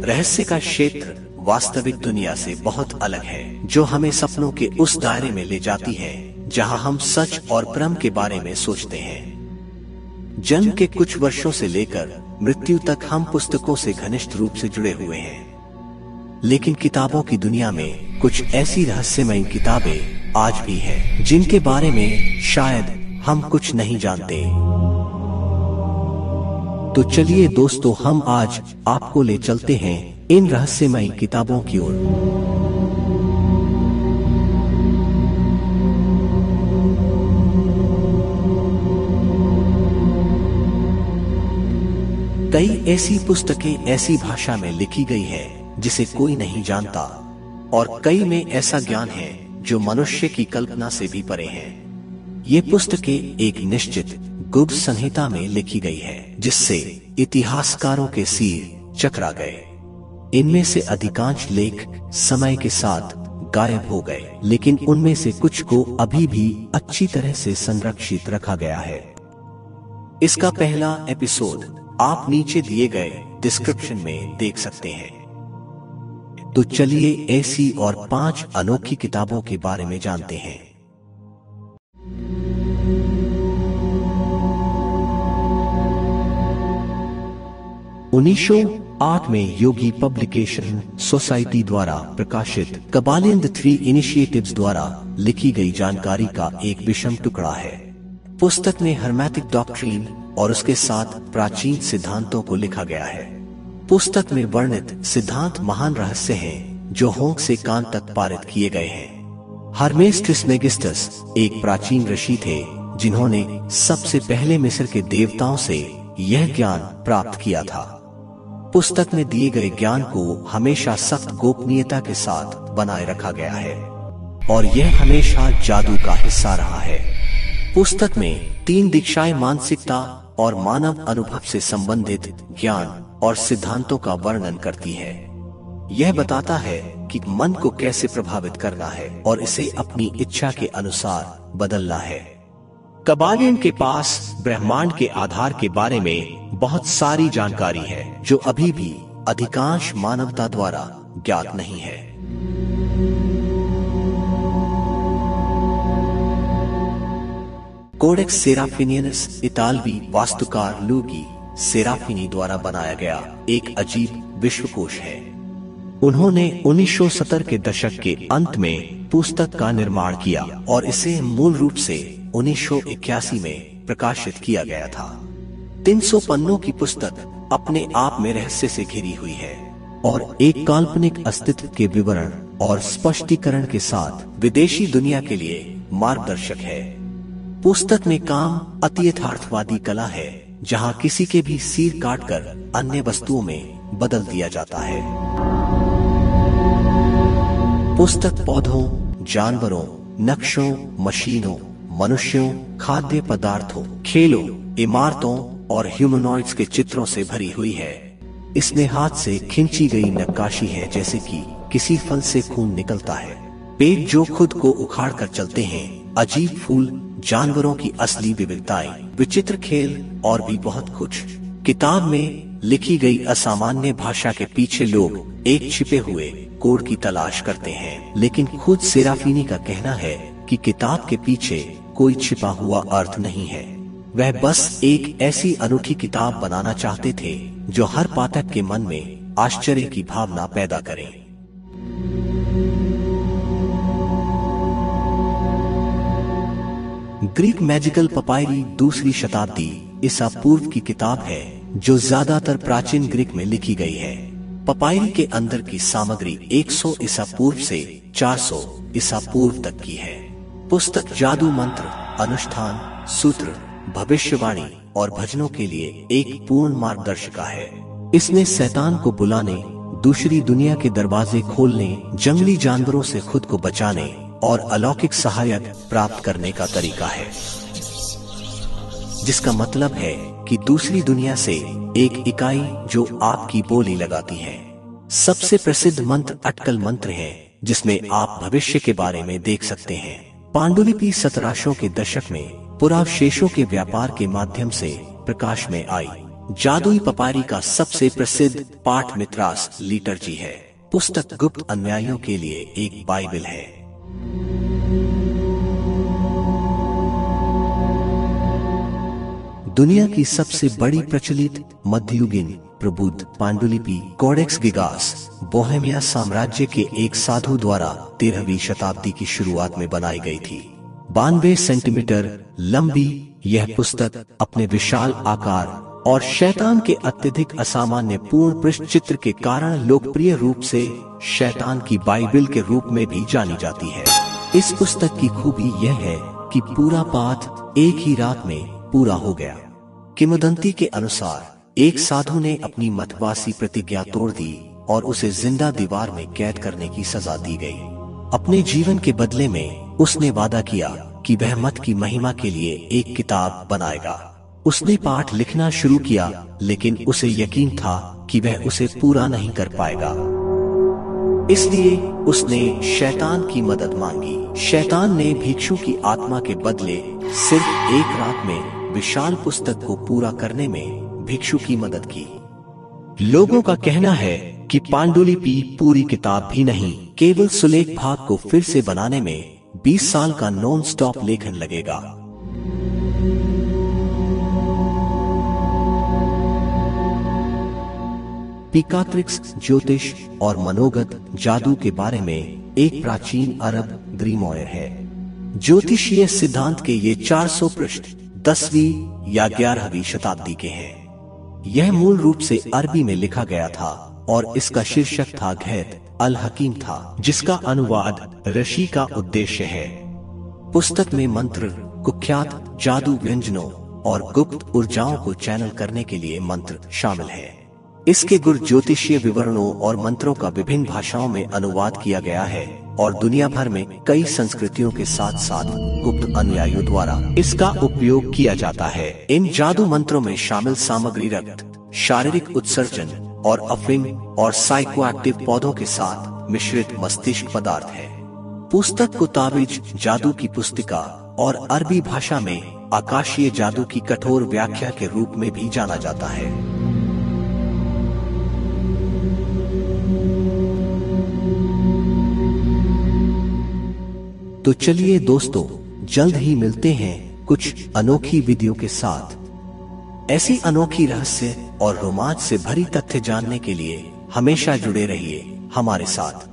रहस्य का क्षेत्र वास्तविक दुनिया से बहुत अलग है, जो हमें सपनों के उस दायरे में ले जाती है जहां हम सच और भ्रम के बारे में सोचते हैं। जन्म के कुछ वर्षों से लेकर मृत्यु तक हम पुस्तकों से घनिष्ठ रूप से जुड़े हुए हैं, लेकिन किताबों की दुनिया में कुछ ऐसी रहस्यमयी किताबें आज भी हैं जिनके बारे में शायद हम कुछ नहीं जानते। तो चलिए दोस्तों, हम आज आपको ले चलते हैं इन रहस्यमयी किताबों की ओर। कई ऐसी पुस्तकें ऐसी भाषा में लिखी गई है जिसे कोई नहीं जानता, और कई में ऐसा ज्ञान है जो मनुष्य की कल्पना से भी परे है। ये पुस्तकें एक निश्चित गुप्त संहिता में लिखी गई है जिससे इतिहासकारों के सिर चकरा गए। इनमें से अधिकांश लेख समय के साथ गायब हो गए, लेकिन उनमें से कुछ को अभी भी अच्छी तरह से संरक्षित रखा गया है। इसका पहला एपिसोड आप नीचे दिए गए डिस्क्रिप्शन में देख सकते हैं। तो चलिए ऐसी और 5 अनोखी किताबों के बारे में जानते हैं। 1908 में योगी पब्लिकेशन सोसाइटी द्वारा प्रकाशित कबालियन द 3 इनिशिएटिव्स द्वारा लिखी गई जानकारी का एक विषम टुकड़ा है। पुस्तक में हर्मेटिक डॉक्ट्रीन और उसके साथ प्राचीन सिद्धांतों को लिखा गया है। पुस्तक में वर्णित सिद्धांत महान रहस्य हैं जो होंग से कान तक पारित किए गए हैं। हर्मेस ट्रिस्मेगिस्टस एक प्राचीन ऋषि थे जिन्होंने सबसे पहले मिस्र के देवताओं से यह ज्ञान प्राप्त किया था। पुस्तक में दिए गए ज्ञान को हमेशा सख्त गोपनीयता के साथ बनाए रखा गया है और यह हमेशा जादू का हिस्सा रहा है। पुस्तक में 3 दीक्षाएं मानसिकता और मानव अनुभव से संबंधित ज्ञान और सिद्धांतों का वर्णन करती है। यह बताता है कि मन को कैसे प्रभावित करना है और इसे अपनी इच्छा के अनुसार बदलना है। कबालियन के पास ब्रह्मांड के आधार के बारे में बहुत सारी जानकारी है जो अभी भी अधिकांश मानवता द्वारा ज्ञात नहीं है। कोडेक्स सेराफिनियनस इतालवी वास्तुकार लुigi सेराफिनी द्वारा बनाया गया एक अजीब विश्वकोश है। उन्होंने 1970 के दशक के अंत में पुस्तक का निर्माण किया और इसे मूल रूप से 1981 में प्रकाशित किया गया था। 300 पन्नों की पुस्तक अपने आप में रहस्य से घिरी हुई है और एक काल्पनिक अस्तित्व के विवरण और स्पष्टीकरण के साथ विदेशी दुनिया के लिए मार्गदर्शक है। पुस्तक में काम अति यथार्थवादी कला है जहां किसी के भी सिर काटकर अन्य वस्तुओं में बदल दिया जाता है। पुस्तक पौधों, जानवरों, नक्शों, मशीनों, मनुष्यों, खाद्य पदार्थों, खेलों, इमारतों और ह्यूमनॉइड्स के चित्रों से भरी हुई है। इसमें हाथ से खींची गई नक्काशी है, जैसे कि किसी फल से खून निकलता है, पेड़ जो खुद को उखाड़ कर चलते हैं, अजीब फूल, जानवरों की असली विविधताएं, विचित्र खेल और भी बहुत कुछ। किताब में लिखी गई असामान्य भाषा के पीछे लोग एक छिपे हुए कोड की तलाश करते हैं, लेकिन खुद सेराफिनी का कहना है कि किताब के पीछे कोई छिपा हुआ अर्थ नहीं है। वह बस एक ऐसी अनूठी किताब बनाना चाहते थे जो हर पाठक के मन में आश्चर्य की भावना पैदा करे। ग्रीक मैजिकल पपायरी 2री शताब्दी ईसा पूर्व की किताब है जो ज्यादातर प्राचीन ग्रीक में लिखी गई है। पपायरी के अंदर की सामग्री 100 ईसा पूर्व से 400 ईसा पूर्व तक की है। पुस्तक जादू, मंत्र, अनुष्ठान, सूत्र, भविष्यवाणी और भजनों के लिए एक पूर्ण मार्गदर्शिका है। इसमें शैतान को बुलाने, दूसरी दुनिया के दरवाजे खोलने, जंगली जानवरों से खुद को बचाने और अलौकिक सहायक प्राप्त करने का तरीका है, जिसका मतलब है कि दूसरी दुनिया से एक इकाई जो आपकी बोली लगाती है। सबसे प्रसिद्ध मंत्र अटकल मंत्र है जिसमें आप भविष्य के बारे में देख सकते हैं। पांडुलिपि 1700 के दशक में पुरावशेषों के व्यापार के माध्यम से प्रकाश में आई जादुई पपारी का सबसे प्रसिद्ध पाठ मित्रास लिटर्जी है। पुस्तक गुप्त अनुयायियों के लिए एक बाइबल है। दुनिया की सबसे बड़ी प्रचलित मध्ययुगीन प्रबुद्ध पांडुलिपि कोडेक्स गिगास बोहेमिया साम्राज्य के एक साधु द्वारा 13वीं शताब्दी की शुरुआत में बनाई गई थी। 92 सेंटीमीटर लंबी यह पुस्तक अपने विशाल आकार और शैतान के अत्यधिक असामान्य पूर्ण पृष्ठ चित्र के कारण लोकप्रिय रूप से शैतान की बाइबल के रूप में भी जानी जाती है। इस पुस्तक की खूबी यह है कि पूरा पाठ एक ही रात में पूरा हो गया। किंवदंती के अनुसार एक साधु ने अपनी मतवासी प्रतिज्ञा तोड़ दी और उसे जिंदा दीवार में कैद करने की सजा दी गई। अपने जीवन के बदले में उसने वादा किया कि वह मत की महिमा के लिए एक किताब बनाएगा। उसने पाठ लिखना शुरू किया, लेकिन उसे यकीन था कि वह उसे पूरा नहीं कर पाएगा। इसलिए उसने शैतान की मदद मांगी। शैतान ने भिक्षु की आत्मा के बदले सिर्फ एक रात में विशाल पुस्तक को पूरा करने में भिक्षु की मदद की। लोगों का कहना है कि पांडुलिपि पूरी किताब भी नहीं, केवल सुलेख भाग को फिर से बनाने में 20 साल का नॉन स्टॉप लेखन लगेगा। पिकाट्रिक्स ज्योतिष और मनोगत जादू के बारे में एक प्राचीन अरब ग्रीमोयर है। ज्योतिषीय सिद्धांत के ये 400 पृष्ठ 10वीं या 11वीं शताब्दी के हैं। यह मूल रूप से अरबी में लिखा गया था और इसका शीर्षक था घैत अल हकीम था, जिसका अनुवाद ऋषि का उद्देश्य है। पुस्तक में मंत्र, कुख्यात जादू व्यंजनों और गुप्त ऊर्जाओं को चैनल करने के लिए मंत्र शामिल है। इसके गुर ज्योतिषीय विवरणों और मंत्रों का विभिन्न भाषाओं में अनुवाद किया गया है और दुनिया भर में कई संस्कृतियों के साथ साथ गुप्त अनुयायियों द्वारा इसका उपयोग किया जाता है। इन जादू मंत्रों में शामिल सामग्री रक्त, शारीरिक उत्सर्जन और अफीम और साइकोएक्टिव पौधों के साथ मिश्रित मस्तिष्क पदार्थ है। पुस्तक को ताबीज जादू की पुस्तिका और अरबी भाषा में आकाशीय जादू की कठोर व्याख्या के रूप में भी जाना जाता है। तो चलिए दोस्तों, जल्द ही मिलते हैं कुछ अनोखी वीडियो के साथ। ऐसी अनोखी रहस्य और रोमांच से भरी तथ्य जानने के लिए हमेशा जुड़े रहिए हमारे साथ।